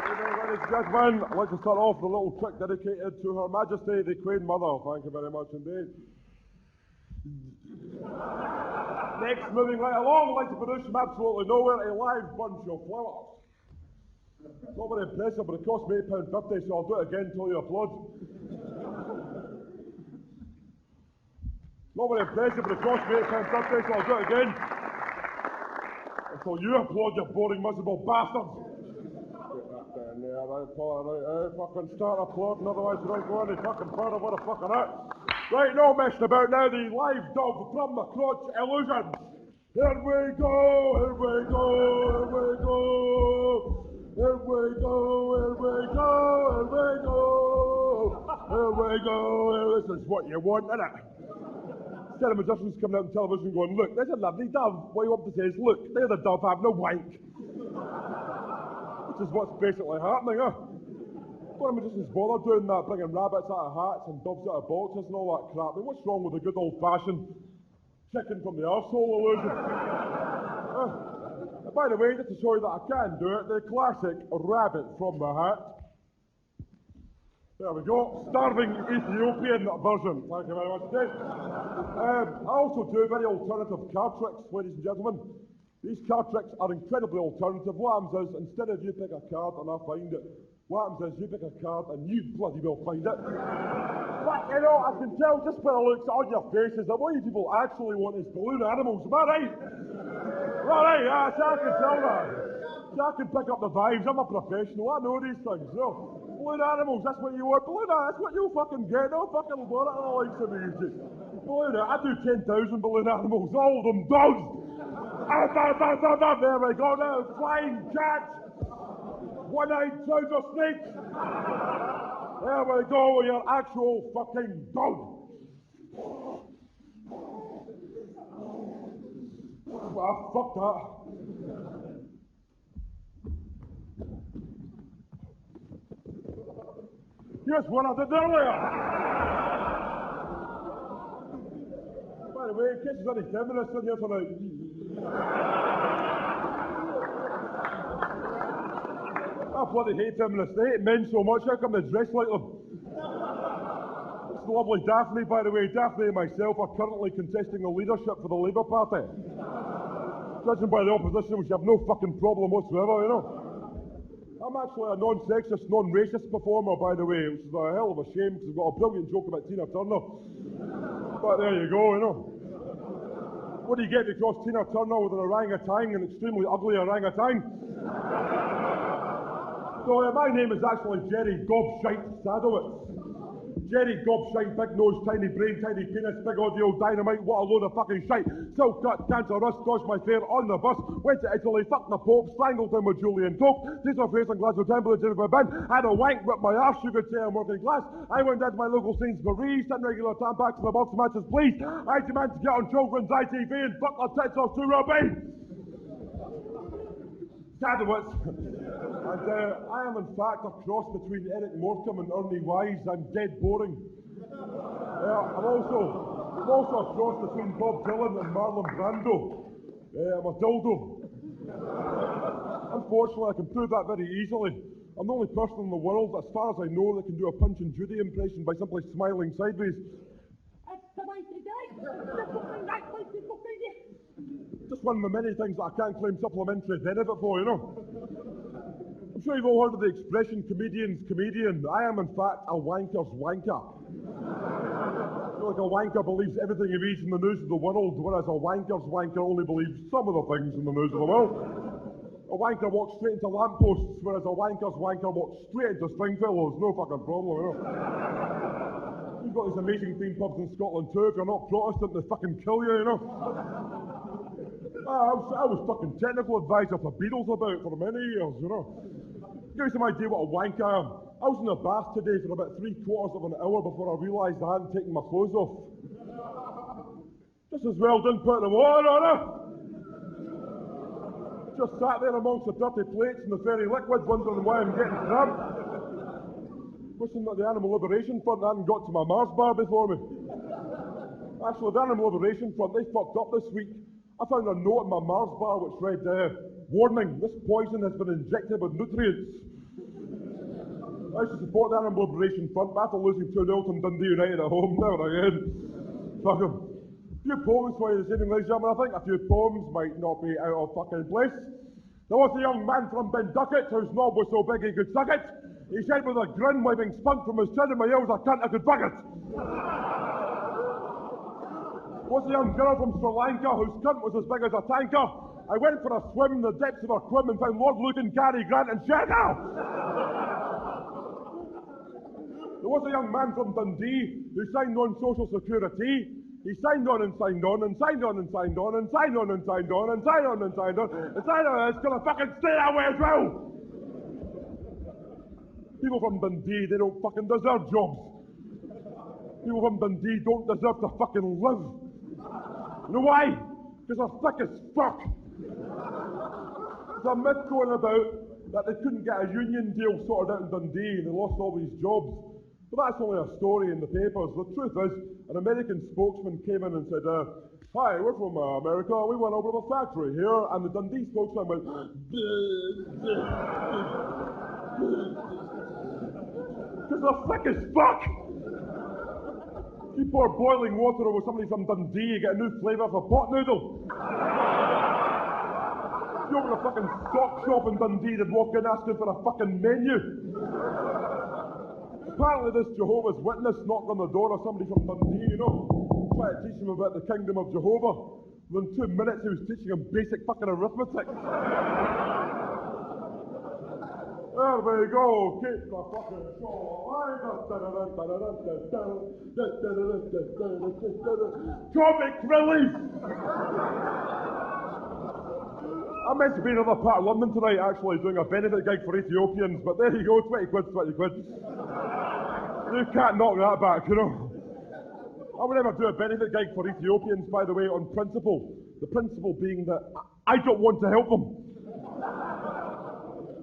Ladies and gentlemen, I'd like to start off with a little trick dedicated to Her Majesty the Queen Mother. Thank you very much indeed. Next, moving right along, I'd like to produce from absolutely nowhere a live bunch of flowers. Not very impressive, but it cost me £8.50, so I'll do it again until you applaud. Not very impressive, but it cost me £8.50, so I'll do it again. Until you applaud, you boring, miserable bastards. Yeah, right, pull it right out. Fucking start applauding, otherwise you don't go any fucking further. What a fucking out. Right, no messing about now. The live dog from the crotch illusion. Here we go, here we go, here we go. Here we go, here we go, here we go. Here we go. This is what you want, isn't it? Instead of magicians coming out on television going, look, there's a lovely dove. What you want to say is, look, there's a dove having a wank. Which is what's basically happening, huh? What am I just bothered doing that, bringing rabbits out of hats and doves out of boxes and all that crap? I mean, what's wrong with the good old-fashioned chicken from the arsehole illusion? By the way, just to show you that I can do it, the classic rabbit from the hat. There we go, starving Ethiopian version. Thank you very much indeed. I also do very alternative card tricks, ladies and gentlemen. These card tricks are incredibly alternative. What happens is, instead of you pick a card and I find it, what happens is you pick a card and you bloody well find it. But, you know, I can tell just by the looks on your faces that what you people actually want is balloon animals. Am I right? Right, yeah, so I can tell that. So I can pick up the vibes. I'm a professional. I know these things, you know. Balloon animals, that's what you want. Balloon animals, that's what you'll fucking get. Don't fucking want it. I like some of you. Balloon I do 10,000 balloon animals. All of them dogs. There we go now. Flying cats. One-eyed trouser snakes. There we go with your actual fucking dog. Ah, fuck that. Yes, one I did earlier. By the way, in case there's any feminists in here tonight. I bloody hate feminists. They hate men so much. How come they dress like them? It's the lovely Daphne, by the way. Daphne and myself are currently contesting the leadership for the Labour Party. Judging by the opposition, we have no fucking problem whatsoever, you know. I'm actually a non-sexist, non-racist performer, by the way, which is a hell of a shame because I've got a brilliant joke about Tina Turner. But there you go, you know. What do you get across Tina Turner with an orangutan, an extremely ugly orangutan? So my name is actually Jerry Gobshite Sadowitz. Jerry Gobshite, big nose, tiny brain, tiny penis, big audio dynamite, what a load of fucking shite. Silk cut, cancer, rust, dodged my fare on the bus, went to Italy, fucked the Pope, strangled him with Julian Toke, did her face on Glasgow Temple, did my bin, had a wank, ripped my arse, you could say I'm working class. I went down to my local Sainsbury's, 10 regular tampons in the box matches, please. I demand to get on children's ITV and fuck their tits off to Robin. Sadowitz. And I am in fact a cross between Eric Morecambe and Ernie Wise. I'm dead boring. I'm also a cross between Bob Dylan and Marlon Brando. I'm a dildo. Unfortunately, I can prove that very easily. I'm the only person in the world, as far as I know, that can do a Punch and Judy impression by simply smiling sideways. Just one of the many things that I can't claim supplementary benefit for, you know. I'm sure you've all heard of the expression, comedian's comedian. I am, in fact, a wanker's wanker. Like a wanker believes everything he reads in the news of the world, whereas a wanker's wanker only believes some of the things in the news of the world. A wanker walks straight into lampposts, whereas a wanker's wanker walks straight into Stringfellows. No fucking problem, you know. You've got these amazing theme pubs in Scotland too. If you're not Protestant, they fucking kill you, you know. I was fucking technical advisor for Beatles about for many years, you know. Give you some idea what a wank I am. I was in the bath today for about 3/4 of an hour before I realised I hadn't taken my clothes off. Just as well didn't put the water on it. Just sat there amongst the dirty plates and the fairy liquid wondering why I'm getting cramped. Wishing that the Animal Liberation Front hadn't got to my Mars bar before me. Actually, the Animal Liberation Front, they fucked up this week. I found a note on my Mars bar which read, warning, this poison has been injected with nutrients. I used to support the Animal Liberation Front, but after losing 2-0 to Dundee United at home, never again. Fuck 'em. A few poems for you this evening, ladies and gentlemen. I think a few poems might not be out of fucking place. There was a young man from Benducket whose knob was so big he could suck it. He said with a grin, wiping spunk from his chin, "In my ears, I can't, I could fuck it." Was a young girl from Sri Lanka whose cunt was as big as a tanker. I went for a swim in the depths of her quim and found Lord Lucan, Cary Grant and Shergar. There was a young man from Dundee who signed on Social Security. He signed on and signed on and signed on and signed on and signed on and signed on and signed on and signed on and signed on. It's gonna fucking stay that way as well. People from Dundee, they don't fucking deserve jobs. People from Dundee don't deserve to fucking live. You know why? Because they're thick as fuck. There's a myth going about that they couldn't get a union deal sorted out in Dundee and they lost all these jobs. But that's only a story in the papers. The truth is, an American spokesman came in and said, "Hi, we're from America. We went over to the factory here." And the Dundee spokesman went, because they're thick as fuck. You pour boiling water over somebody from Dundee, you get a new flavour for pot noodle. You open a fucking stock shop in Dundee, they'd walk in asking for a fucking menu. Apparently this Jehovah's Witness knocked on the door of somebody from Dundee, you know, trying to teach him about the kingdom of Jehovah. Within 2 minutes he was teaching him basic fucking arithmetic. There we go, keep the fucking show alive. Comic relief! I'm meant to be in another part of London tonight, actually, doing a benefit gig for Ethiopians, but there you go, 20 quid, 20 quid. You can't knock that back, you know. I would never do a benefit gig for Ethiopians, by the way, on principle. The principle being that I don't want to help them.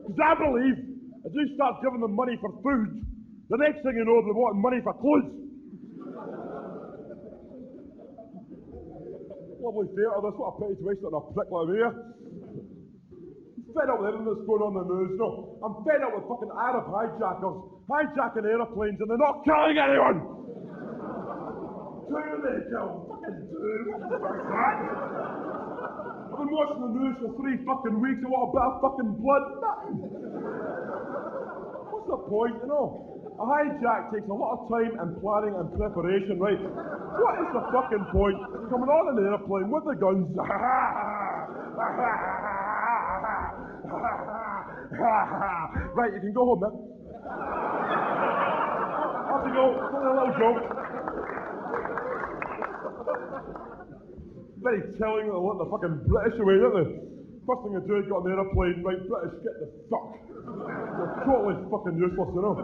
Because I believe if you start giving them money for food, the next thing you know, they want money for clothes. Lovely theatre, this, what a pity to waste it on a prick like me here. I'm fed up with everything that's going on in the news, no. I'm fed up with fucking Arab hijackers hijacking aeroplanes and they're not killing anyone! Do they kill? Fucking do. I've been watching the news for 3 fucking weeks and what a bit of fucking blood. Nothing. What's the point, you know? A hijack takes a lot of time and planning and preparation, right? What is the fucking point? Coming on an airplane with the guns. Right, you can go home then. Off you go. It's only a little joke. Very telling that they let the fucking British away, don't they? First thing they do is get on the airplane, right, British, get the fuck. They're totally fucking useless, you know.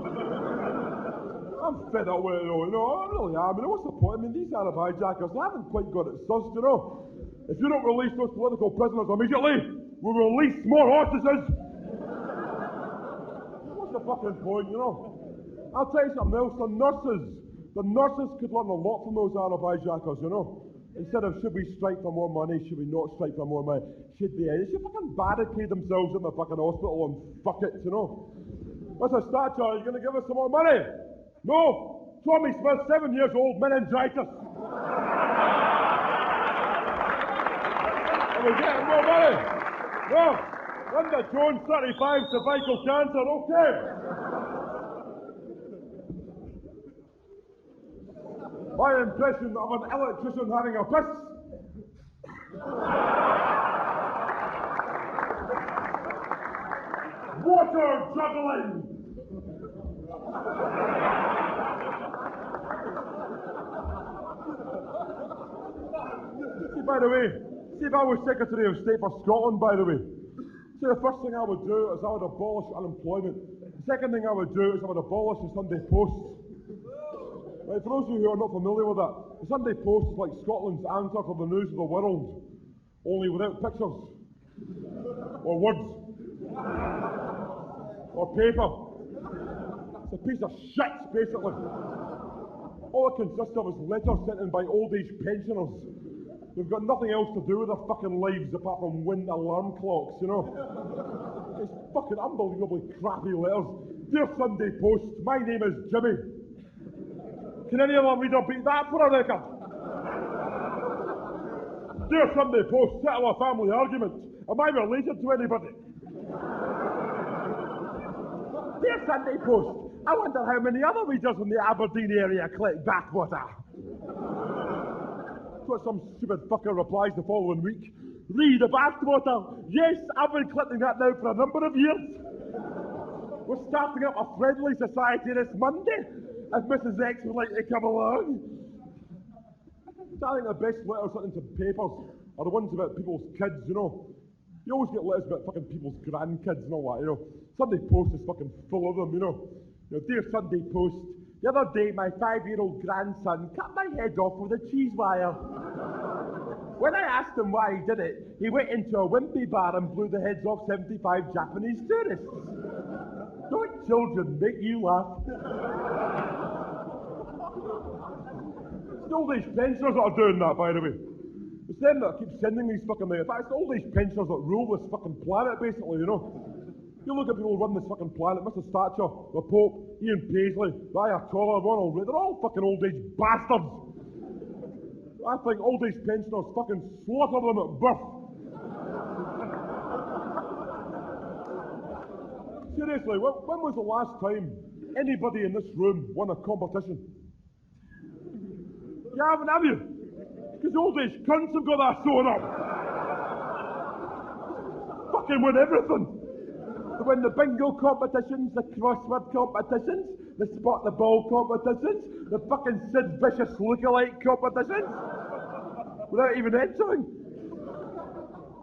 I'm fed up with it, though, you know, I really am. You know, what's the point? I mean, these Arab hijackers, they haven't quite got it sussed, you know. If you don't release those political prisoners immediately, we'll release more hostages. What's the fucking point, you know? I'll tell you something else, the nurses could learn a lot from those Arab hijackers, you know. Instead of should we strike for more money, should we not strike for more money? They should fucking barricade themselves in the fucking hospital and fuck it, you know. What's a statue? Are you going to give us some more money? No! Tommy Smith, 7 years old, meningitis. Are we getting more money? No! Linda Jones, 35, cervical cancer, okay. My impression of an electrician having a piss. Water juggling. See, by the way, see if I was Secretary of State for Scotland, by the way. See, the first thing I would do is I would abolish unemployment. The second thing I would do is I would abolish the Sunday Post. Right, for those of you who are not familiar with that, the Sunday Post is like Scotland's answer for the news of the world, only without pictures, or words, or paper. It's a piece of shit, basically. All it consists of is letters sent in by old age pensioners. They've got nothing else to do with their fucking lives apart from wind alarm clocks, you know. It's fucking unbelievably crappy letters. Dear Sunday Post, my name is Jimmy. Can any other reader beat that for a record? Dear Sunday Post, settle a family argument. Am I related to anybody? Dear Sunday Post, I wonder how many other readers in the Aberdeen area collect bathwater. So some stupid fucker replies the following week. Read the bathwater. Yes, I've been collecting that now for a number of years. We're starting up a friendly society this Monday, if Mrs. X would like to come along. I think the best letters into papers are the ones about people's kids, you know. You always get letters about fucking people's grandkids and all that, you know. Sunday Post is fucking full of them, you know. Dear Sunday Post, the other day my 5-year-old grandson cut my head off with a cheese wire. When I asked him why he did it, he went into a wimpy bar and blew the heads off 75 Japanese tourists. Don't children make you laugh? It's all these pensioners that are doing that, by the way. It's them that keep sending these fucking letters. It's all these pensioners that rule this fucking planet, basically, you know. You look at people who run this fucking planet, Mr. Thatcher, the Pope, Ian Paisley, the Ayatollah, Ronald Reagan, they're all fucking old age bastards. I think old age pensioners fucking slaughter them at birth. Seriously, when was the last time anybody in this room won a competition? You haven't, have you? Because old age cunts have got that sewn up. Fucking win everything. They win the bingo competitions, the crossword competitions, the spot the ball competitions, the fucking Sid Vicious lookalike competitions, without even entering.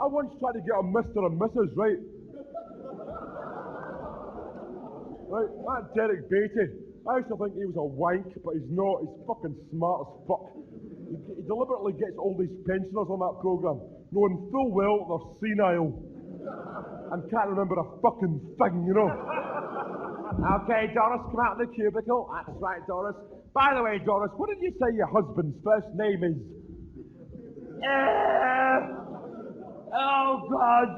I once tried to get a Mr. and Mrs. right. Right, that Derek Beattie, I used to think he was a wank, but he's not. He's fucking smart as fuck. He deliberately gets all these pensioners on that programme, knowing full well they're senile and can't remember a fucking thing, you know. Okay, Doris, come out of the cubicle. That's right, Doris. By the way, Doris, what did you say your husband's first name is? Oh, God.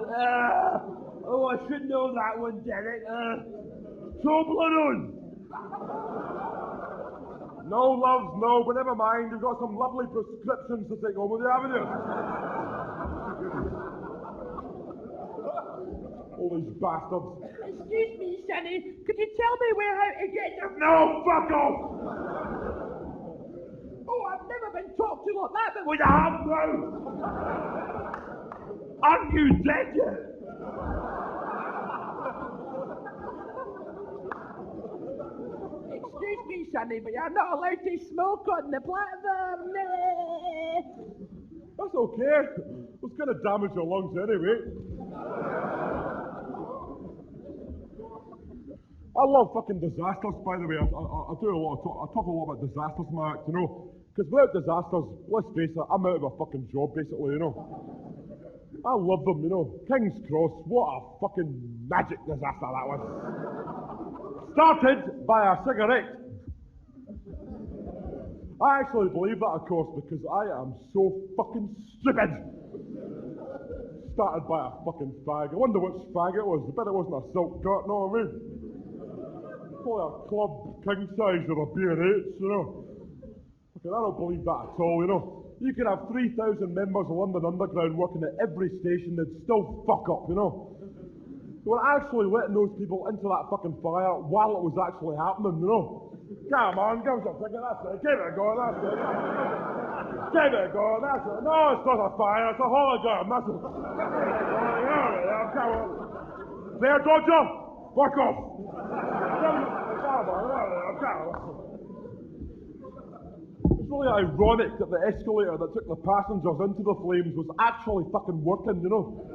Oh, I should know that one, Derek. Toblerone. No, loves, no, but never mind. You've got some lovely prescriptions to take home with you, haven't you? All these bastards. Excuse me, Sonny. Could you tell me how to get them? No, fuck off! Oh, I've never been talked to like that, but Well, you have now! Aren't you dead yet? excuse me, Sonny, but you're not allowed to smoke on the platform. That's okay. It's going to damage your lungs anyway. I love fucking disasters, by the way. I do a lot of talk. I talk a lot about disasters in my act, you know. Because without disasters, let's face it, I'm out of a fucking job, basically, you know. I love them, you know. King's Cross, what a fucking magic disaster that was. Started by a cigarette. I actually believe that, of course, because I am so fucking stupid. Started by a fucking fag. I wonder which fag it was. I bet it wasn't a silk cut, know what I mean? Probably a club king size or a B&H, you know. Okay, I don't believe that at all, you know. You could have 3,000 members of London Underground working at every station, they'd still fuck up, you know. They were actually letting those people into that fucking fire while it was actually happening, you know. Come on, give us a second, that's it. Give it a go, that's it. Give it a go, that's it. No, it's not a fire, it's a hologram, that's it. Come on. There, Dodger, fuck off. It's really ironic that the escalator that took the passengers into the flames was actually fucking working, you know.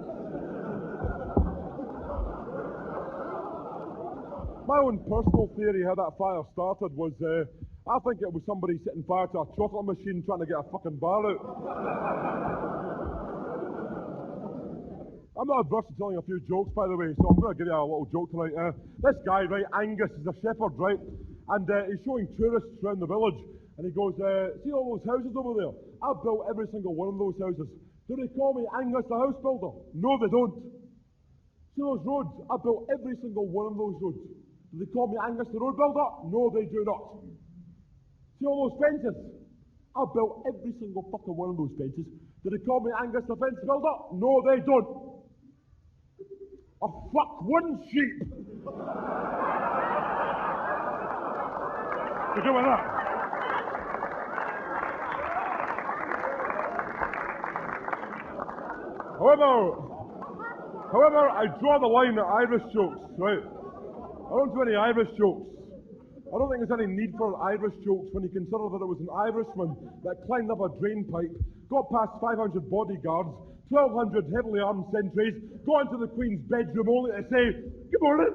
My own personal theory how that fire started was, I think it was somebody setting fire to a chocolate machine trying to get a fucking bar out. I'm not averse to telling a few jokes, by the way, so I'm going to give you a little joke tonight. This guy, right, Angus, is a shepherd, right, and he's showing tourists around the village, and he goes, see all those houses over there? I've built every single one of those houses. Do they call me Angus the house builder? No, they don't. See those roads? I built every single one of those roads. Do they call me Angus the road builder? No, they do not. See all those fences? I built every single fucking one of those fences. Do they call me Angus the fence builder? No, they don't. I fuck one sheep. To do with that. However, I draw the line at Irish jokes, right? I don't do any Irish jokes. I don't think there's any need for Irish jokes when you consider that it was an Irishman that climbed up a drain pipe, got past 500 bodyguards, 1,200 heavily armed sentries, got into the Queen's bedroom only to say, "Good morning."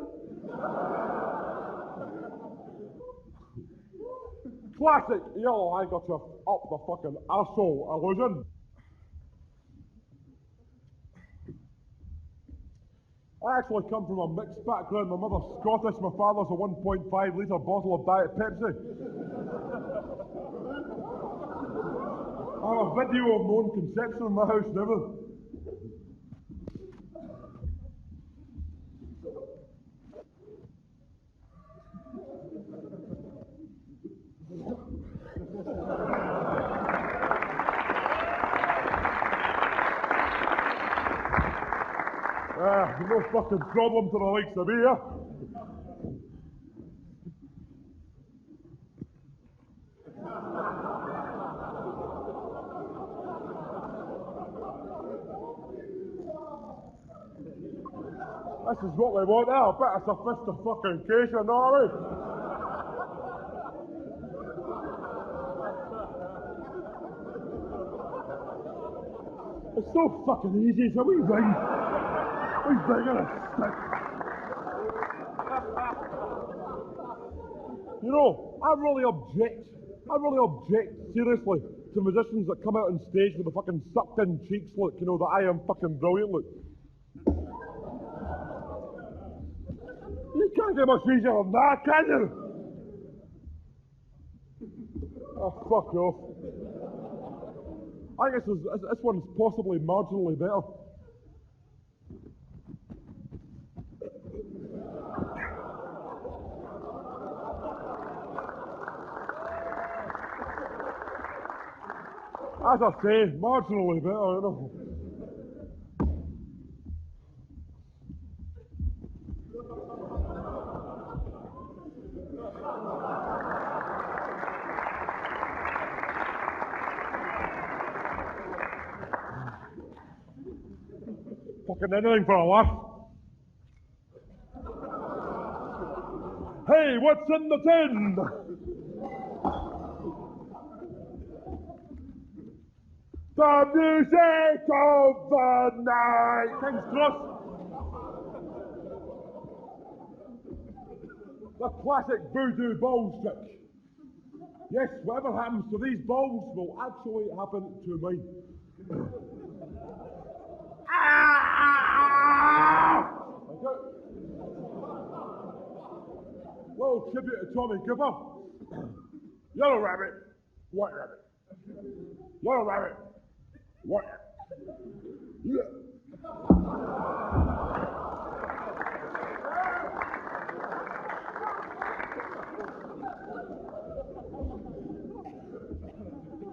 Classic yellow handkerchief up the fucking arsehole illusion. I actually come from a mixed background. My mother's Scottish, my father's a 1.5 litre bottle of Diet Pepsi. I have a video of my own conception in my house and everything. No fucking problem to the likes of me, yeah? This is what we want, a bit of sophistication, you know what I mean? It's so fucking easy, it's a wee ring. Wee ring and a stick. You know, I really object seriously to musicians that come out on stage with a fucking sucked in cheeks look, you know, the I am fucking brilliant look. You can't get much easier than that, can you? Oh, fuck off. I guess this one's possibly marginally better. As I say, marginally better, you know. Fucking anything for a laugh. Hey, what's in the tin? The music of the night. King's Cross. The classic voodoo balls trick. Yes, whatever happens to these balls will actually happen to me. Little tribute to Tommy Cooper. Yellow rabbit, white rabbit. Yellow rabbit, white rabbit. Yeah.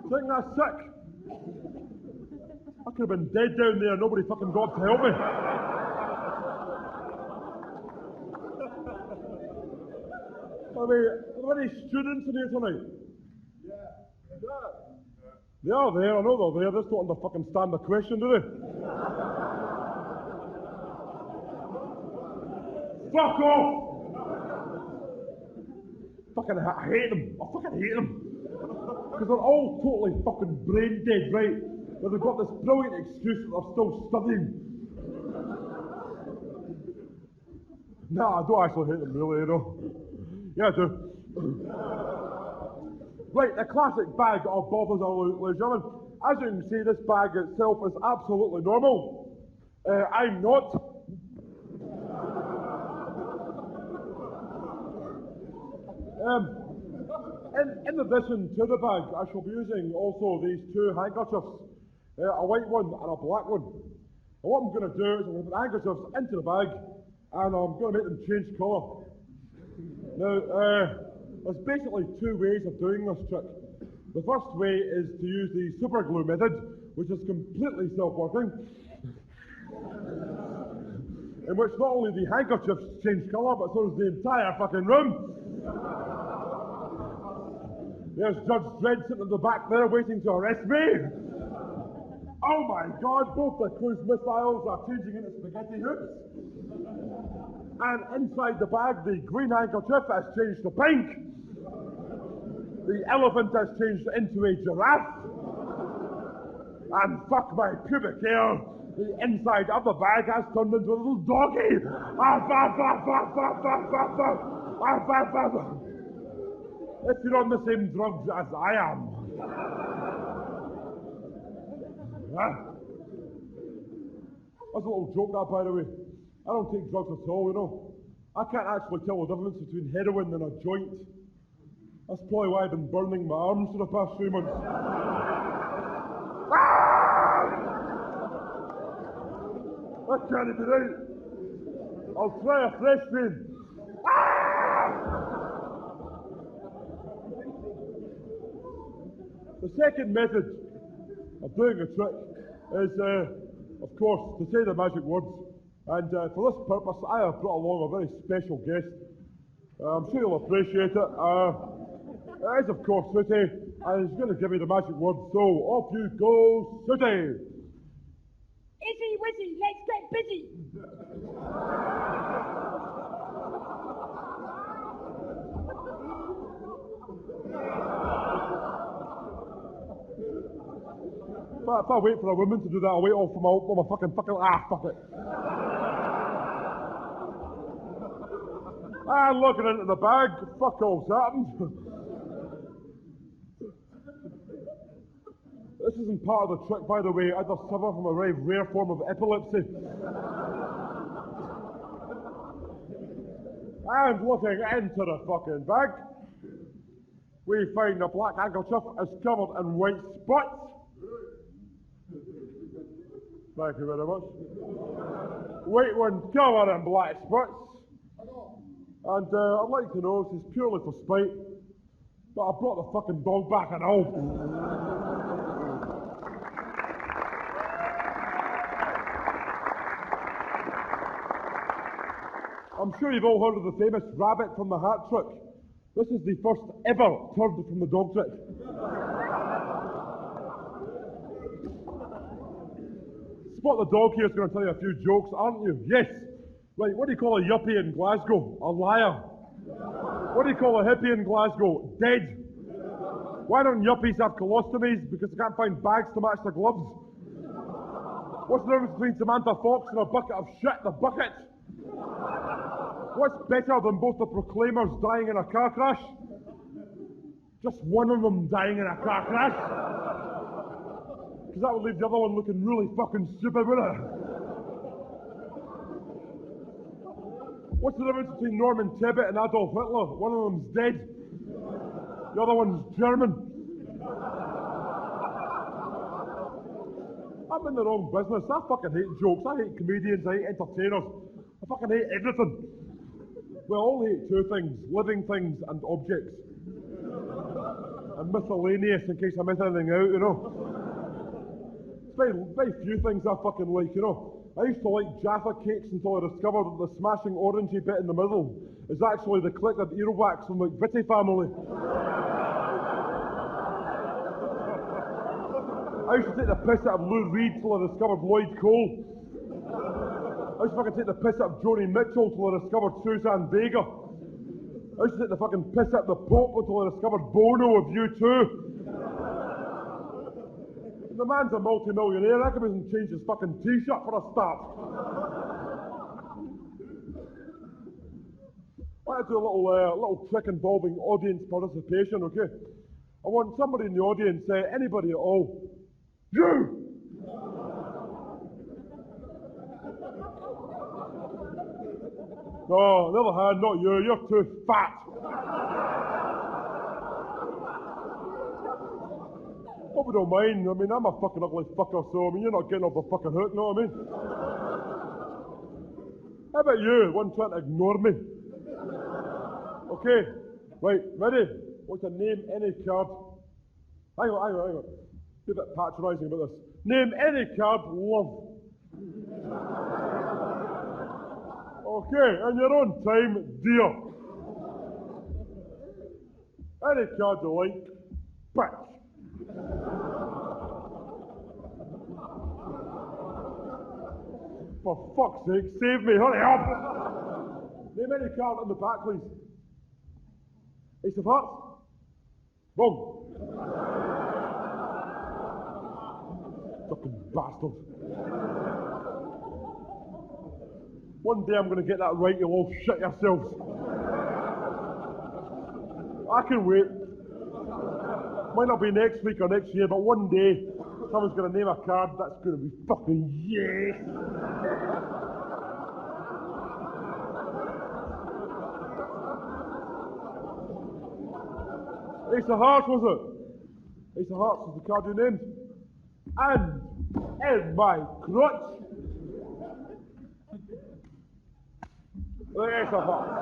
Think that's sick? I could have been dead down there, nobody fucking got to help me. I mean, are there any students in here tonight? Yeah. They are there, I know they're there, they just don't understand the question, do they? Fuck off! Fucking I hate them, I fucking hate them. Because they're all totally fucking brain dead, right? But they've got this brilliant excuse that they're still studying. Nah, I don't actually hate them really, you know. Yeah, I do. Right, the classic bag of bothers, ladies and gentlemen. As you can see, this bag itself is absolutely normal. I'm not. In addition to the bag, I shall be using also these two handkerchiefs, a white one and a black one. And what I'm going to do is I'm going to put the handkerchiefs into the bag and I'm going to make them change colour. Now, there's basically two ways of doing this trick. The first way is to use the super glue method, which is completely self-working, in which not only the handkerchiefs change colour, but so does the entire fucking room. There's Judge Dredd sitting at the back there waiting to arrest me. Oh my God, both the cruise missiles are changing into spaghetti hoops. And inside the bag, the green handkerchief has changed to pink. The elephant has changed into a giraffe. And fuck my pubic hair, the inside of the bag has turned into a little doggy. If you're on the same drugs as I am. That's a little joke, that, by the way. I don't take drugs at all, you know. I can't actually tell the difference between heroin and a joint. That's probably why I've been burning my arms for the past 3 months. That can't be right. I'll try a fresh vein. The second method of doing a trick is, of course, to say the magic words. And for this purpose, I have brought along a very special guest. I'm sure you'll appreciate it. It is, of course, Sooty, and he's going to give you the magic word. So, off you go, Sooty! Izzy Wizzy, let's get busy. If I wait for a woman to do that, I'll wait all for my fucking, fuck it. And looking into the bag, fuck all's happened. This isn't part of the trick, by the way. I just suffer from a very rare form of epilepsy. And looking into the fucking bag, we find the black handkerchief is covered in white spots. Thank you very much. White one covered in black spots. And I'd like to know, this is purely for spite, but I brought the fucking dog back and all. I'm sure you've all heard of the famous rabbit from the hat trick. This is the first ever turd from the dog trick. Spot the dog here is going to tell you a few jokes, aren't you? Yes. Right, what do you call a yuppie in Glasgow? A liar. What do you call a hippie in Glasgow? Dead. Why don't yuppies have colostomies? Because they can't find bags to match their gloves. What's the difference between Samantha Fox and a bucket of shit? The bucket. What's better than both the Proclaimers dying in a car crash? Just one of them dying in a car crash. Because that would leave the other one looking really fucking stupid, wouldn't it? What's the difference between Norman Tebbit and Adolf Hitler? One of them's dead. The other one's German. I'm in the wrong business. I fucking hate jokes. I hate comedians. I hate entertainers. I fucking hate everything. Well, I only hate two things. Living things and objects. And miscellaneous in case I miss anything out, you know. Very few things I fucking like, you know. I used to like Jaffa cakes until I discovered that the smashing orangey bit in the middle is actually the collected earwax from the McVitie family. I used to take the piss out of Lou Reed till I discovered Lloyd Cole. I used to fucking take the piss out of Joni Mitchell till I discovered Suzanne Vega. I used to take the fucking piss out of the Pope until I discovered Bono of U2. The man's a multi-millionaire. I can change his fucking t-shirt for a start. I want to do a little trick involving audience participation, okay? I want somebody in the audience, anybody at all. You! No, on the other hand, not you. You're too fat. Hope you don't mind. I mean, I'm a fucking ugly fucker, so I mean, you're not getting off the fucking hook, know what I mean? How about you, one trying to ignore me? Okay, right, ready? Want to name any card? Hang on. Be a bit patronising about this. Name any card, love. Okay, in your own time, dear. Any card you like, bitch. For fuck's sake, save me, hurry up! Name any card on the back, please. Ace of Hearts? Wrong. Fucking bastard. One day I'm going to get that right, you'll all shit yourselves. I can wait. Might not be next week or next year, but one day someone's going to name a card that's going to be fucking yes. Ace of Hearts, was it? Ace of Hearts was the card you named. And in my crotch, the Ace of Hearts.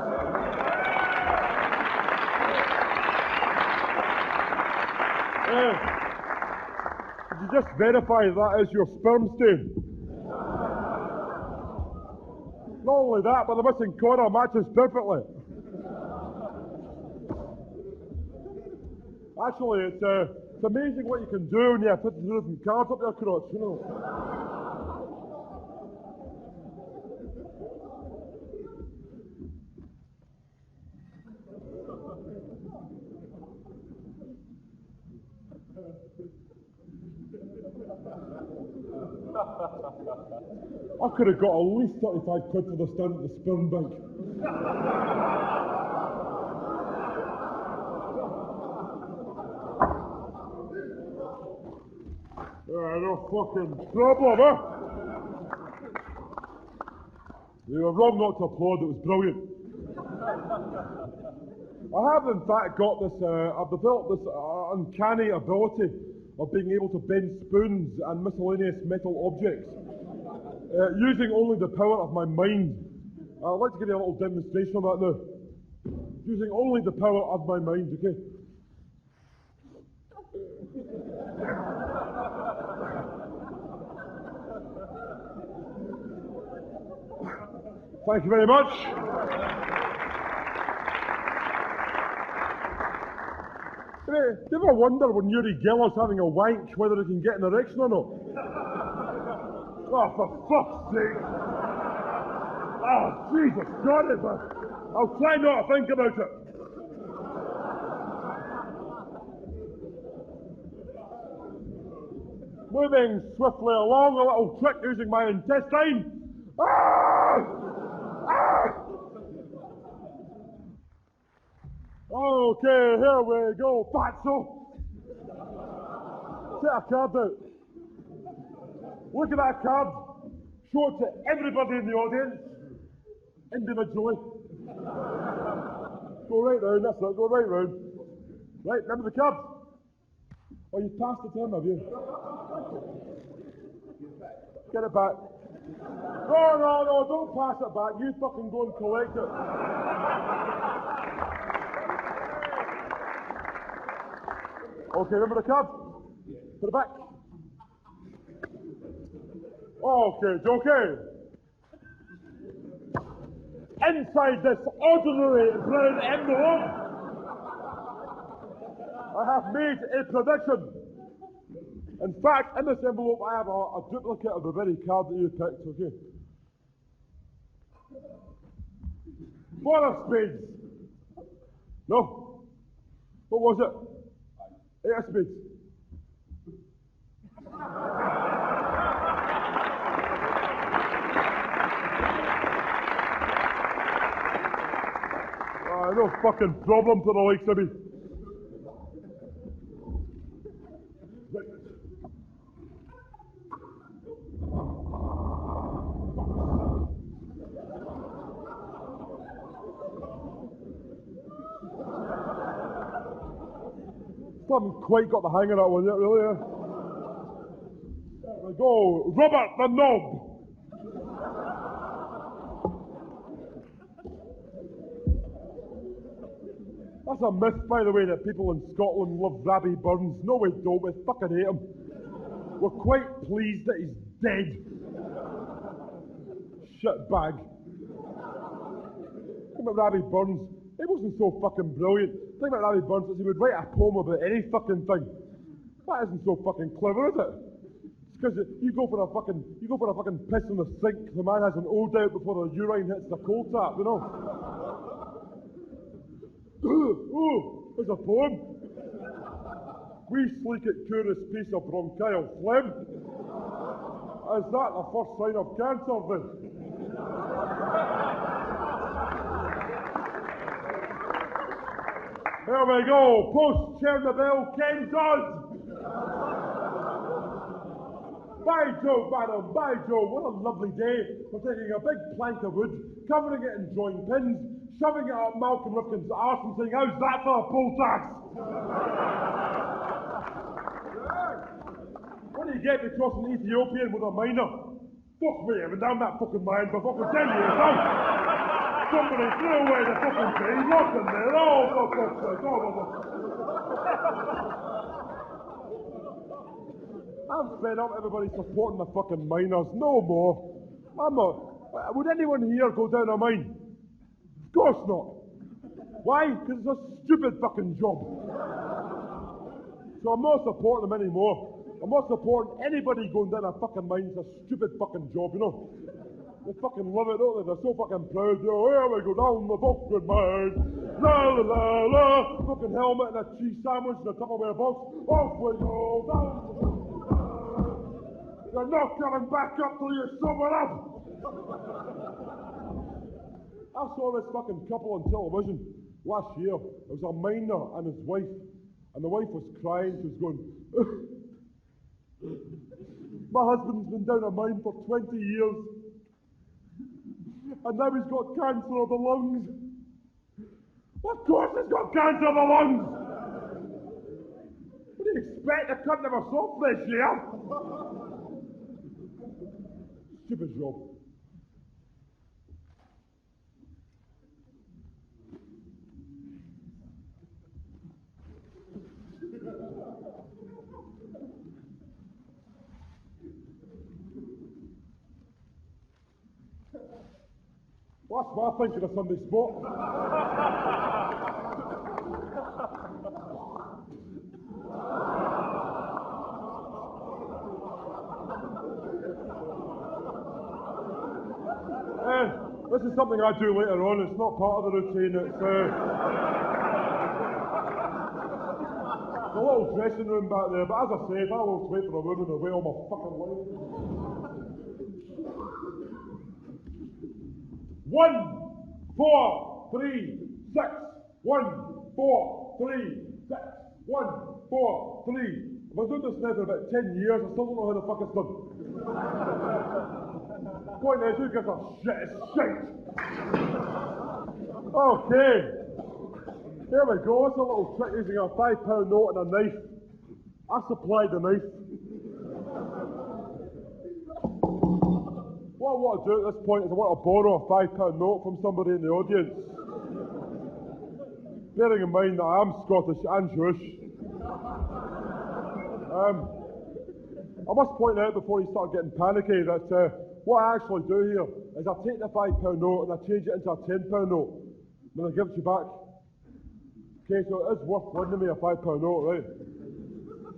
Could you just verify that is your sperm stain? Not only that, but the missing corner matches perfectly. Actually, it's amazing what you can do when you put the different cards up your crotch, you know. I could have got at least 35 quid for the stand at the sperm bank. No fucking problem, huh? You were wrong not to applaud, it was brilliant. I have in fact got this, I've developed this uncanny ability of being able to bend spoons and miscellaneous metal objects. Using only the power of my mind. I'd like to give you a little demonstration of that now. Using only the power of my mind, okay? Thank you very much. Do you ever wonder when Uri Geller's having a wank whether he can get an erection or not? Oh, for fuck's sake! Oh, Jesus God, I'll try not to think about it. Moving swiftly along, a little trick using my intestine. Ah! Ah! Okay, here we go, fatso. Set a card out. Look at that card. Show it to everybody in the audience, individually. Go right round, that's it, go right round. Right, remember the card? Oh, you passed it to him, have you? Get it back. No, don't pass it back. You fucking go and collect it. Okay, remember the card? Put it back. Okay, it's okay. Inside this ordinary brown envelope, I have made a prediction. In fact, in this envelope, I have a duplicate of the very card that you picked, okay? Four of spades. No. What was it? Eight of spades. No fucking problem for the likes of me. Haven't quite got the hang of that one yet, really. There we go. Robert the Knob. That's a myth, by the way, that people in Scotland love Robbie Burns. No, we don't. We fucking hate him. We're quite pleased that he's dead. Shitbag. Think about Robbie Burns. He wasn't so fucking brilliant. Think about Robbie Burns is he would write a poem about any fucking thing. That isn't so fucking clever, is it? It's because you go for a fucking piss in the sink. The man has an ode out before the urine hits the coal tap, you know. Oh, there's a poem. We sleek at curous piece of bronchial phlegm. Is that the first sign of cancer then? There we go, post Chernobyl, Ken Dodd. By Jove, madam, by Jove, what a lovely day for taking a big plank of wood, covering it in drawing pins, shoving it up Malcolm Rifkin's arse and saying, how's that for a poll tax? What do you get across an Ethiopian with a miner? Fuck me, I've been down that fucking mine for fucking 10 years now. Somebody threw away the fucking key, locked in there, oh, for fuck's sake, I'm fed up everybody supporting the fucking miners, no more. I'm not. Would anyone here go down a mine? Of course not. Why? Because it's a stupid fucking job. So I'm not supporting them anymore. I'm not supporting anybody going down a fucking mine. It's a stupid fucking job, you know. They fucking love it, don't they? They're so fucking proud. Oh, here we go down the fucking mine. La la la la. Fucking helmet and a cheese sandwich and a Tupperware box. Off we go down. You're not coming back up till you sober up. I saw this fucking couple on television last year. It was a miner and his wife. And the wife was crying. She was going, my husband's been down a mine for 20 years. And now he's got cancer of the lungs. Of course he's got cancer of the lungs! What do you expect? The cunt never saw fresh air! Stupid job. Well, that's what I think of a Sunday sport. This is something I do later on. It's not part of the routine. It's a little dressing room back there. But as I say, if I will wait for a woman to wait all my fucking life. 1, 4, 3, 6. 1, 4, 3, 6. 1, 4, 3. I've been doing this now for about 10 years. I still don't know how the fuck it's done. Point is, who gives a shit? It's shit. Okay. Here we go. It's a little trick using a £5 note and a knife. I supplied the knife. What I want to do at this point is I want to borrow a £5 note from somebody in the audience. Bearing in mind that I am Scottish and Jewish. I must point out before you start getting panicky that what I actually do here is I take the £5 note and I change it into a £10 note. Then I give it to you back. Okay, so it is worth lending me a £5 note, right?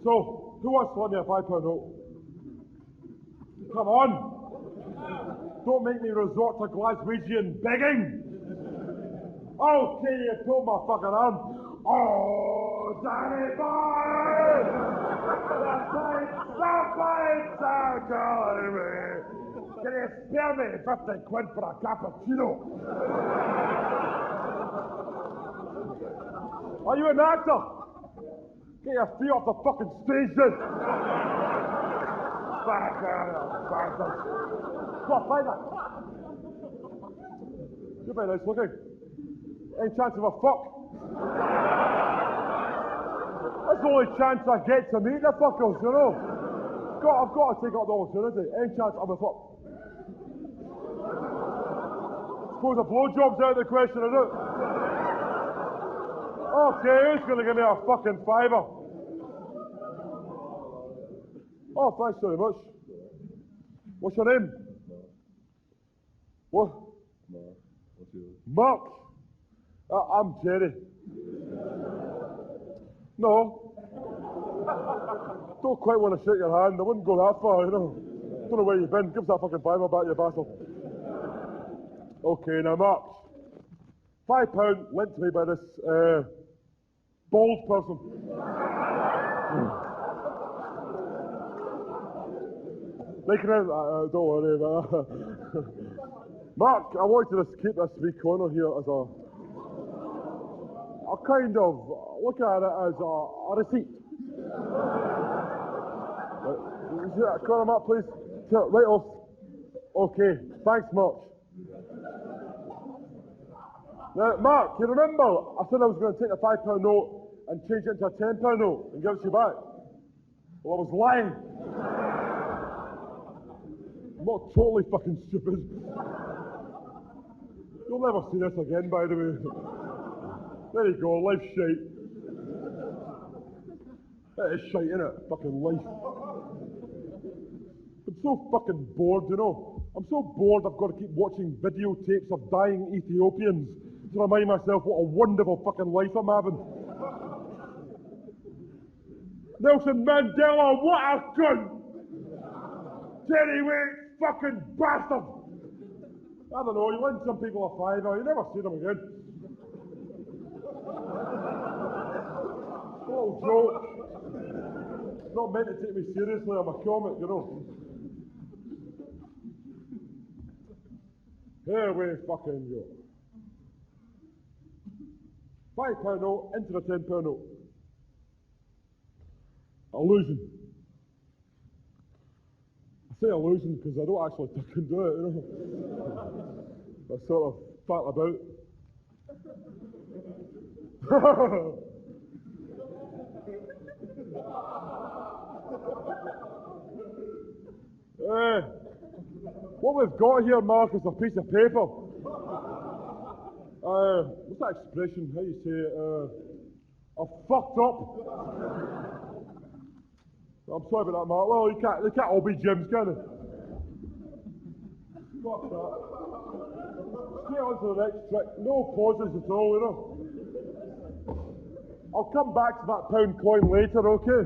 So, who wants to lend me a £5 note? Come on! Don't make me resort to Glaswegian begging! Okay, you pulled my fucking arm. Oh, Danny boy! The fights are calling me! Can you spare me 50 quid for a cappuccino? Are you an actor? Get your feet off the fucking stage then! Bastard! What, find that? You're very nice looking. Any chance of a fuck? That's the only chance I get to meet the fuckers, you know? I've got to take up the opportunity. Any chance of a fuck? Suppose a blowjob's out of the question, is it? Oh, Okay, who's going to give me a fucking fiver? Oh, thanks very much. What's your name? What? Mark. What's yours? Mark. I'm Jerry. No. Don't quite want to shake your hand. I wouldn't go that far, you know. Don't know where you've been. Give us that fucking fiver back, you bastard. Okay, now, Mark. £5 lent to me by this bald person. Making out, don't worry about that. Mark, I want you to keep this wee corner here as a kind of, look at it as a receipt. You see that corner, Mark, please? Right off. Okay, thanks much. Now, Mark, you remember I said I was going to take a £5 note and change it into a £10 note and give it to you back? Well, I was lying. I'm not totally fucking stupid. You'll never see this again, by the way. There you go, life's shite. It is shite, innit? Fucking life. I'm so fucking bored, you know. I'm so bored I've got to keep watching videotapes of dying Ethiopians to remind myself what a wonderful fucking life I'm having. Nelson Mandela, what a cunt! Jerry Waite, fucking bastard! I don't know, you lend some people a fiver, you never see them again. A little joke. It's not meant to take me seriously, I'm a comic, you know. Here we fucking go. £5 note into the £10 note. Illusion. I say illusion because I don't actually fucking do it, you know. I sort of fat about. What we've got here, Mark, is a piece of paper. What's that expression? How you say it? I've fucked up. I'm sorry about that, Mark. Well, they can't all be Jims, can they? Fuck that. Straight on to the next trick. No pauses at all, you know. I'll come back to that pound coin later, okay?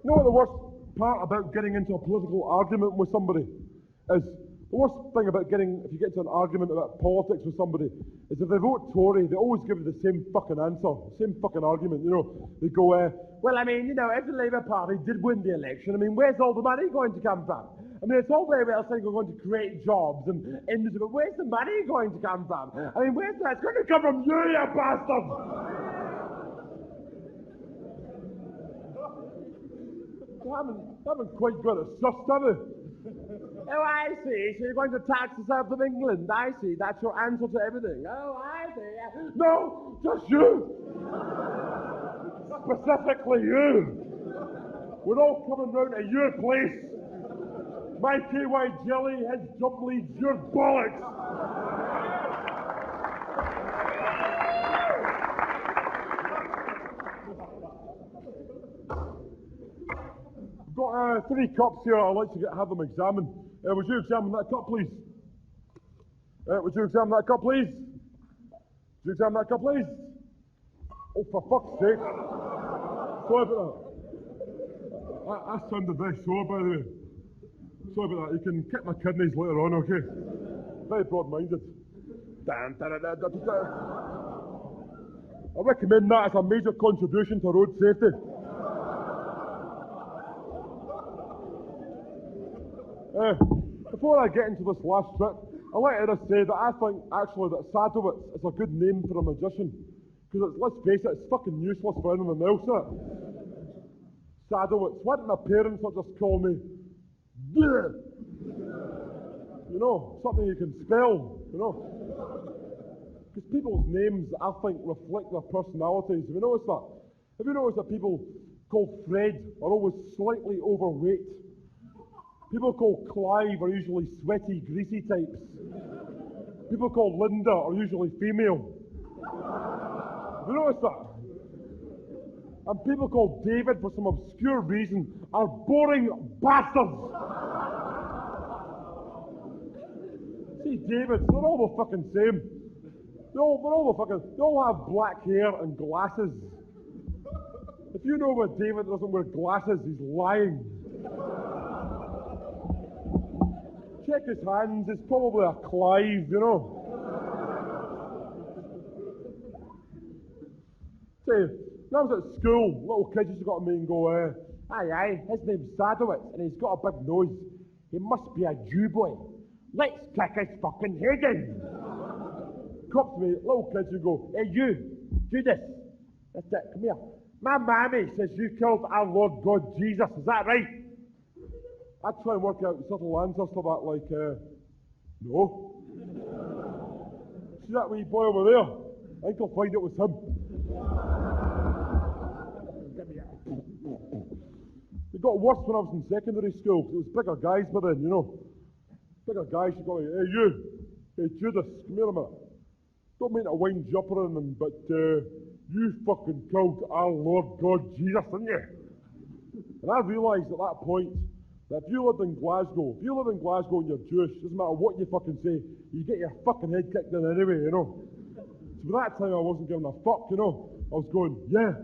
You know what the worst part about getting into a political argument with somebody is? The worst thing about if you get into an argument about politics with somebody, is if they vote Tory, they always give you the same fucking answer, the same fucking argument, you know. They go, well, I mean, you know, if the Labour Party did win the election, I mean, where's all the money going to come from? I mean, it's all very well saying we're going to create jobs and industry, but where's the money going to come from? I mean, where's that? It's going to come from you, you bastard! They haven't quite got it sussed, have they? Oh, I see. So you're going to tax us out of England. I see. That's your answer to everything. Oh, I see. No, just you. Specifically you. We're all coming round to your place. My KY jelly has jump leads your bollocks. I've got 3 cups here. I'd like to have them examined. Would you examine that cup, please? Would you examine that cup, please? Would you examine that cup, please? Oh, for fuck's sake. Sorry about that. That sounded very sore, by the way. Sorry about that. You can kick my kidneys later on, okay? Very broad-minded. I recommend that as a major contribution to road safety. Before I get into this last trick, I'd like to say that I think actually that Sadowitz is a good name for a magician. Because let's face it, it's fucking useless for anyone else, isn't it? Sadowitz. Why didn't my parents not just call me Bleh? You know, something you can spell, you know. Because people's names, I think, reflect their personalities. Have you noticed that? Have you noticed that people called Fred are always slightly overweight? People called Clive are usually sweaty, greasy types. People called Linda are usually female. You notice that? And people called David, for some obscure reason, are boring bastards. See, Davids, they're all the fucking same. They all have black hair and glasses. If you know that David doesn't wear glasses, he's lying. Check his hands, it's probably a Clive, you know. See, when I was at school, little kids used to go to me and go, aye, his name's Sadowitz, and he's got a big nose. He must be a Jew boy. Let's kick his fucking head in. Come to me, little kids, and go, hey you, Judas, that's it, come here. My mammy says you killed our Lord God Jesus, is that right? I'd try and work out subtle answers to that, like, no. See that wee boy over there? I think I'll find it was him. It got worse when I was in secondary school, because it was bigger guys by then, you know. Bigger guys, you go like, hey Judas, come here a minute. Don't mean to wind you up or anything, but you fucking killed our Lord God Jesus, didn't you? And I realised at that point that if you live in Glasgow and you're Jewish, doesn't matter what you fucking say, you get your fucking head kicked in anyway, you know. So by that time I wasn't giving a fuck, you know. I was going, yeah.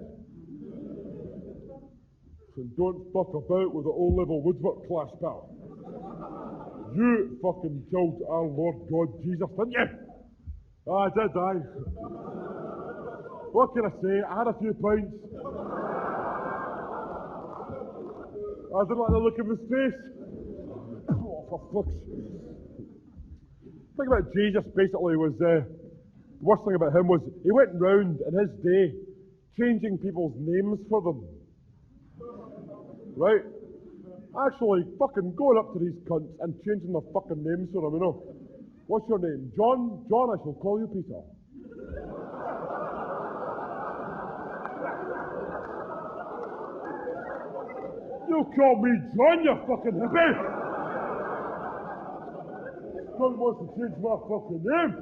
So don't fuck about with the O-level woodwork class, pal. You fucking killed our Lord God Jesus, didn't you? I did, aye. What can I say? I had a few pints. I didn't like the look of his face. Oh, for fuck's sake. The thing about Jesus basically was, the worst thing about him was he went round in his day changing people's names for them. Right? Actually, fucking going up to these cunts and changing their fucking names for them, you know. What's your name? John? John, I shall call you Peter. You call me John, you fucking hippie! John wants to change my fucking name.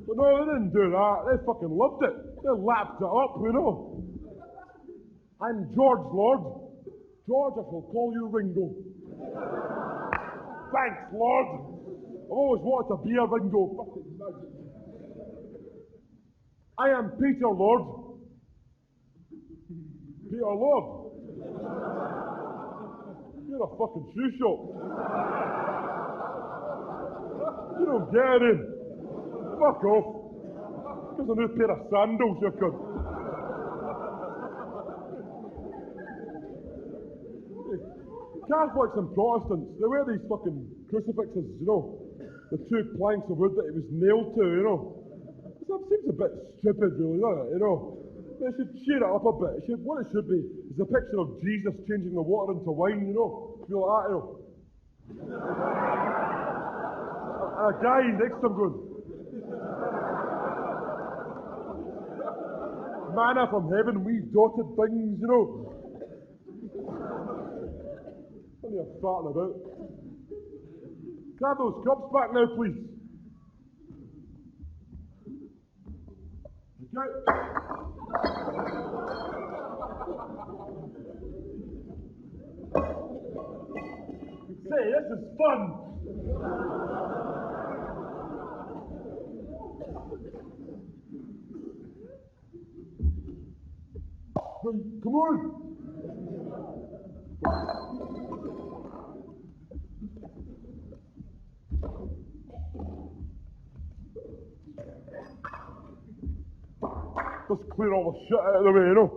But no, they didn't do that. They fucking loved it. They lapped it up, you know. I'm George, Lord. George, I shall call you Ringo. Thanks, Lord. I've always wanted to be a Ringo. Fucking magic. I am Peter, Lord. Peter, Lord. You're a fucking shoe shop. You don't get it in. Fuck off. Here's a new pair of sandals, you cunt. Catholics and Protestants, they wear these fucking crucifixes, you know, the two planks of wood that it was nailed to, you know. That seems a bit stupid, really, doesn't it, you know. They should cheer it up a bit. What it should be is a picture of Jesus changing the water into wine, you know. Feel like that, you know. And a guy next to him going, manna from heaven, wee dotted things, you know. What are you farting about? Can I have those cups back now, please? Okay. Say, this is fun! Come on! Just clear all the shit out of the way, you know.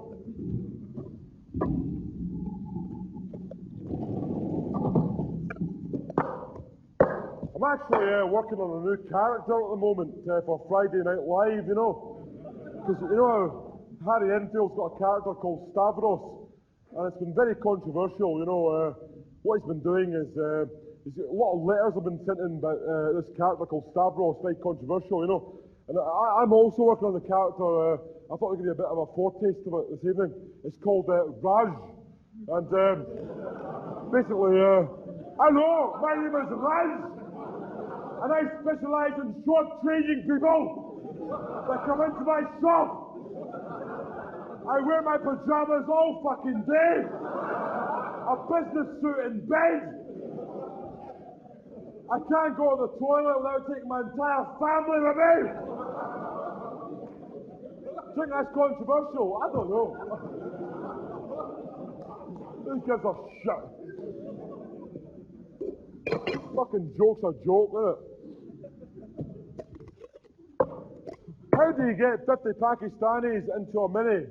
I'm actually working on a new character at the moment for Friday Night Live, you know. Because, you know, Harry Enfield's got a character called Stavros, and it's been very controversial, you know. What he's been doing is, a lot of letters have been sent in about this character called Stavros, very controversial, you know. And I'm also working on the character, I thought I'd give you a bit of a foretaste of it this evening. It's called Raj. And Basically, hello, my name is Raz, and I specialise in short-training people that come into my shop. I wear my pajamas all fucking day, a business suit in bed. I can't go to the toilet without taking my entire family with me. Think that's controversial? I don't know. Who gives a shit? Fucking joke's a joke, isn't it? How do you get 50 Pakistanis into a mini?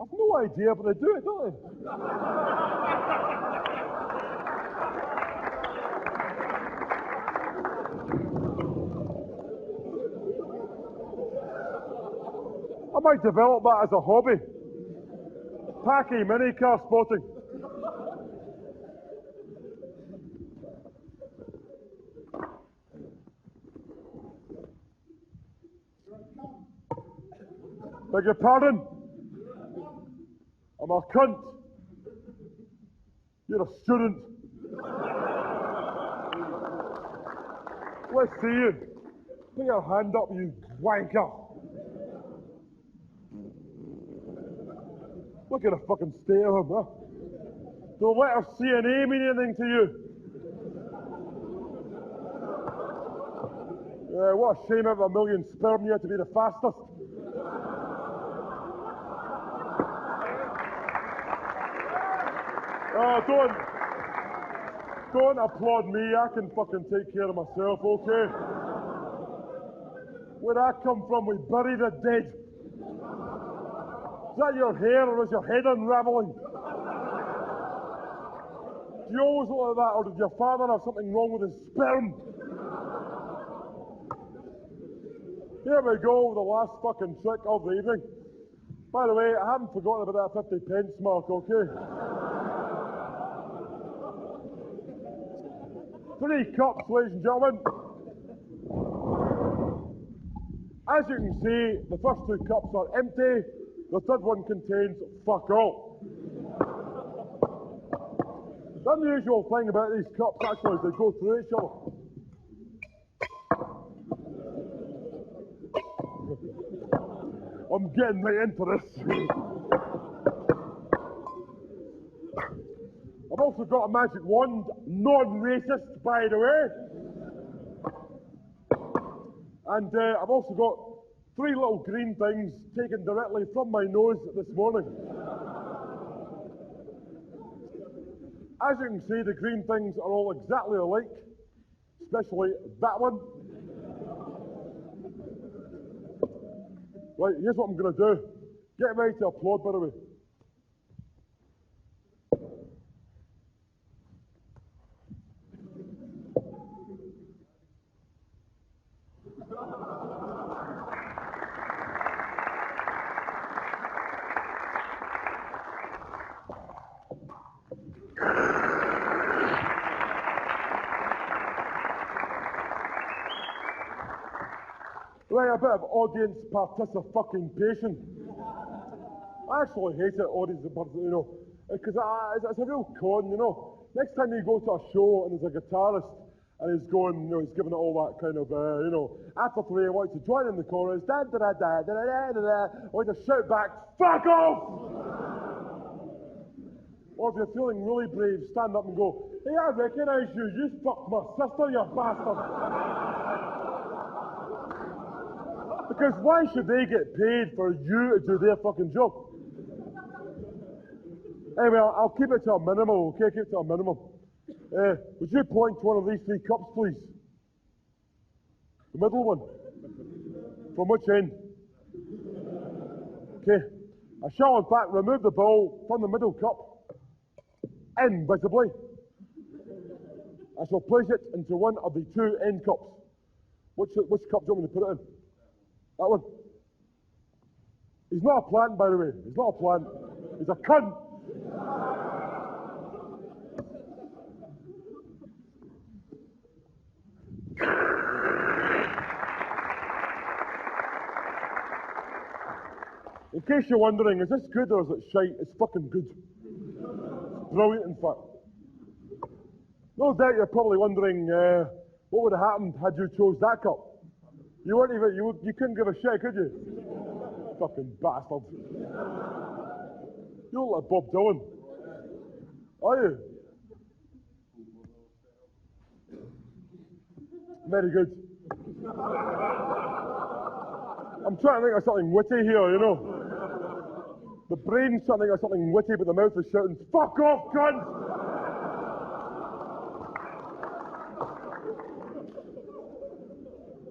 I've no idea, but they do it, don't they? I might develop that as a hobby. Paki mini car spotting. Beg your pardon? I'm a cunt. You're a student. Let's see you. Put your hand up, you wanker. Look at the fucking state of him, huh? Don't let her CNA mean anything to you. Yeah, what a shame out of a million sperm you had to be the fastest. Oh, don't applaud me. I can fucking take care of myself, okay? Where I come from, we bury the dead. Is that your hair or is your head unraveling? Do you always look like that, or did your father have something wrong with his sperm? Here we go, the last fucking trick of the evening. By the way, I haven't forgotten about that 50 pence mark, okay? 3 cups, ladies and gentlemen. As you can see, the first 2 cups are empty. The third one contains fuck all. The unusual thing about these cups actually is they go through each other. I'm getting right into this. I've also got a magic wand, non-racist by the way. And I've also got 3 little green things taken directly from my nose this morning. As you can see, the green things are all exactly alike, especially that one. Right, here's what I'm going to do. Get ready to applaud, by the way. Right, a bit of audience participation. I actually hate it, audience participation, you know, because it's a real con, you know. Next time you go to a show and there's a guitarist and he's going, you know, he's giving it all that kind of, you know, after 3 I want you to join in the chorus, da da da da da da da da. I want you to shout back, fuck off! Or if you're feeling really brave, stand up and go, hey, I recognise you, you fucked my sister, you bastard! Because why should they get paid for you to do their fucking job? Anyway, I'll keep it to a minimum, okay? Keep it to a minimum. Would you point to one of these 3 cups, please? The middle one. From which end? Okay. I shall, in fact, remove the ball from the middle cup, invisibly. I shall place it into one of the 2 end cups. Which cup do you want me to put it in? That one. He's not a plant, by the way. He's not a plant. He's a cunt. In case you're wondering, is this good or is it shite? It's fucking good. It's brilliant, in fact. No doubt you're probably wondering what would have happened had you chose that cup. You weren't even, you couldn't give a shit, could you? Fucking bastard. You look like Bob Dylan. Are you? Very good. I'm trying to think of something witty here, you know. The brain's trying to think of something witty, but the mouth is shouting, "Fuck off, cunt!"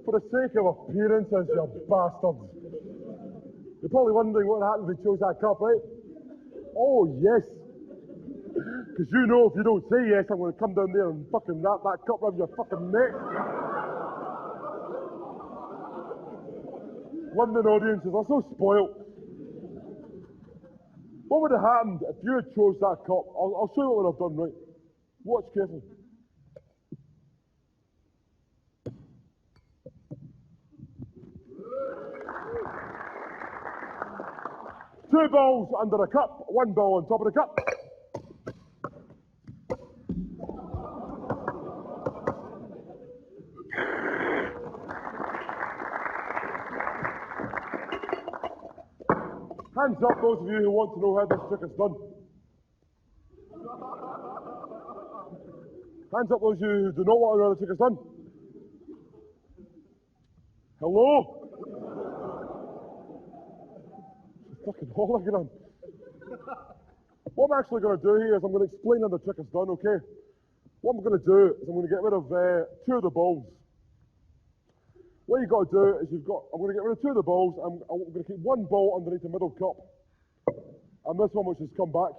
For the sake of appearances, you bastards. You're probably wondering what happened if he chose that cup, right? Oh, yes. Because you know if you don't say yes, I'm going to come down there and fucking wrap that cup around your fucking neck. London audiences are so spoilt. What would have happened if you had chose that cup? I'll show you what I've done, right? Watch carefully. Two balls under the cup, one ball on top of the cup. Hands up those of you who want to know how this trick is done. Hands up those of you who do not want to know how the trick is done. Hello? Fucking hologram. What I'm actually going to do here is I'm going to explain how the trick is done, okay? What I'm going to do is I'm going to get rid of two of the balls. What you've got to do is I'm going to get rid of two of the balls. I'm going to keep one ball underneath the middle cup. And this one which has come back.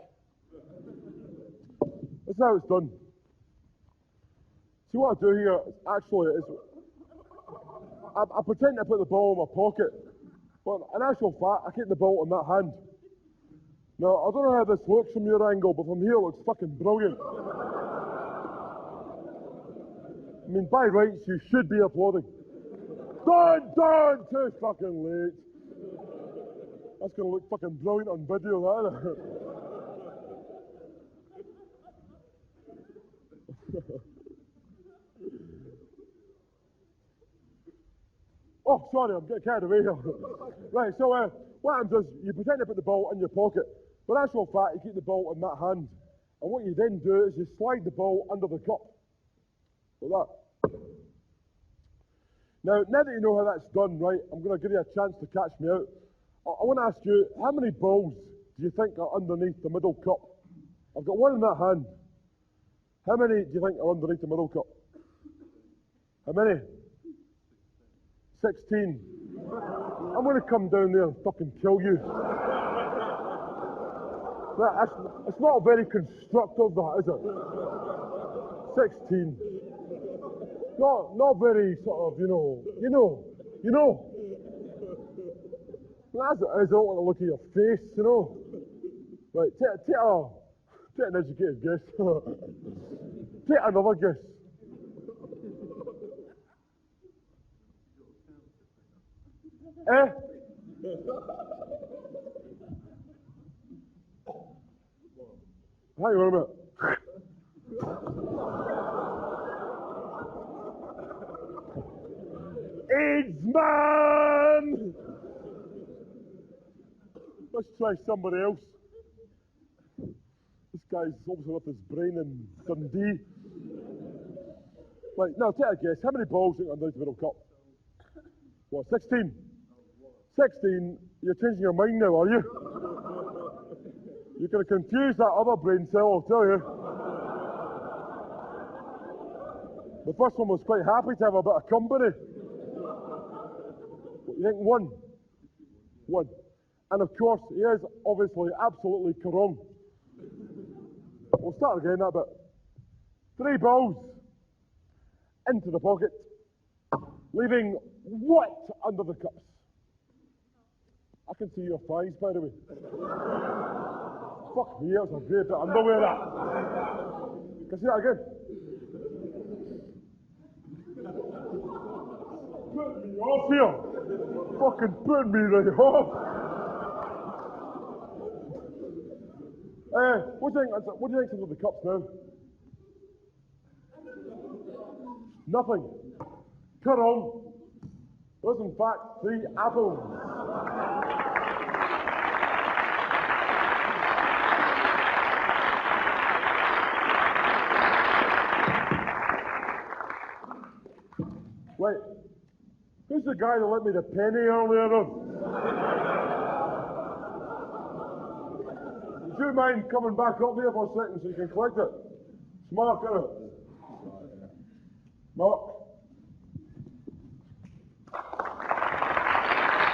This is how it's done. See what I do here is I pretend to put the ball in my pocket. But in actual fact, I keep the ball in that hand. Now, I don't know how this looks from your angle, but from here it looks fucking brilliant. I mean, by rights, you should be applauding. Done! Too fucking late. That's going to look fucking brilliant on video, that. Oh, sorry, I'm getting carried away here. Right, so what happens is you pretend to put the ball in your pocket, but in actual fact, you keep the ball in that hand. And what you then do is you slide the ball under the cup. Like that. Now that you know how that's done, right, I'm going to give you a chance to catch me out. I want to ask you, how many balls do you think are underneath the middle cup? I've got one in that hand. How many do you think are underneath the middle cup? How many? 16. I'm going to come down there and fucking kill you. It's not very constructive, that, is it? 16. Not very sort of, you know. As it is, I don't want to look at your face, you know. Right, take an educated guess. Take another guess. Eh? Hang on a minute. AIDS man! Let's try somebody else. This guy's obviously left his brain in Dundee. Right, now take a guess. How many balls do you think underneath the middle cup? What, 16? 16? You're changing your mind now, are you? You're going to confuse that other brain cell, I'll tell you. The first one was quite happy to have a bit of company. What, you think one? One. And of course, he is obviously absolutely wrong. We'll start again that bit. 3 balls into the pocket, leaving what under the cups? I can see your thighs, by the way. Fuck me, that's a great bit of underwear, that. Can I see that again? Put me off here. Fucking put me right off. What do you think under the cups now? Nothing. Cut on. There's in fact 3 apples. Wait, who's the guy that lent me the penny earlier on? Would you mind coming back up here for a second so you can collect it? It's Mark, isn't it? Mark.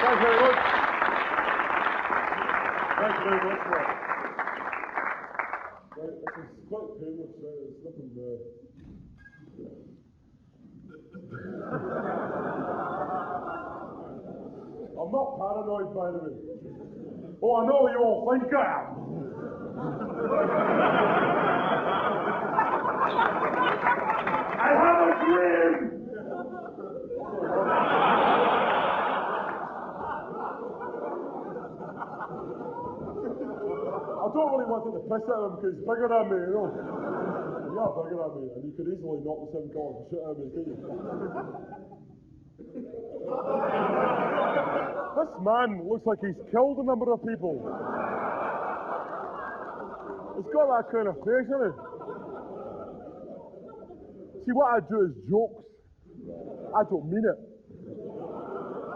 Thank you very much. Thank you very much, Mark. Right, this is quite painless, it's nothing I'm not paranoid, by the way. Oh, I know you all think I am. I have a dream! I don't really want to take the piss out of him because he's bigger than me, you know. You are bigger than me, and you could easily knock the $7 shit out of me, couldn't you? This man looks like he's killed a number of people. He's got that kind of face, hasn't he? See, what I do is jokes. I don't mean it.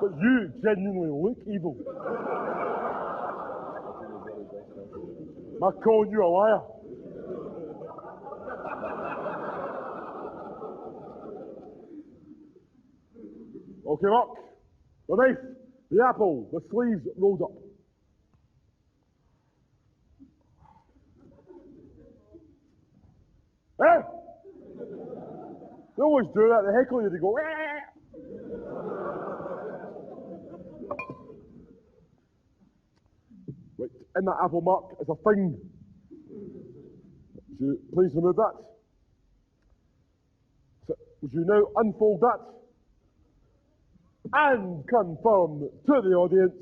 But you genuinely look evil. Am I calling you a liar? Okay, Mark. The knife, the apple, the sleeves rolled up. Eh? They always do that. They heckle you, they go, eh. Right, in that apple, Mark, is a thing. Would you please remove that? So, would you now unfold that? And confirm to the audience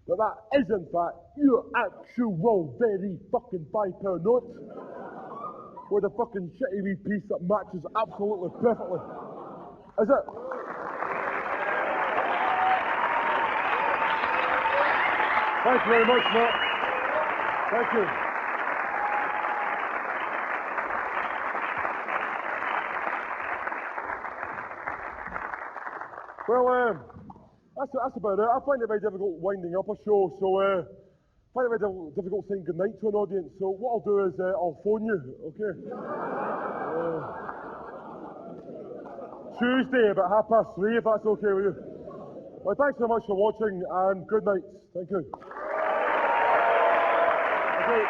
that that is in fact your actual very fucking £5 note with a fucking shitty wee piece that matches absolutely perfectly. Is it? Thank you very much, Mark. Thank you. Well, that's about it. I find it very difficult winding up a show, so I find it very difficult saying goodnight to an audience. So what I'll do is I'll phone you, okay? Tuesday about 3:30, if that's okay with you. Well, thanks so much for watching, and good night. Thank you. Okay.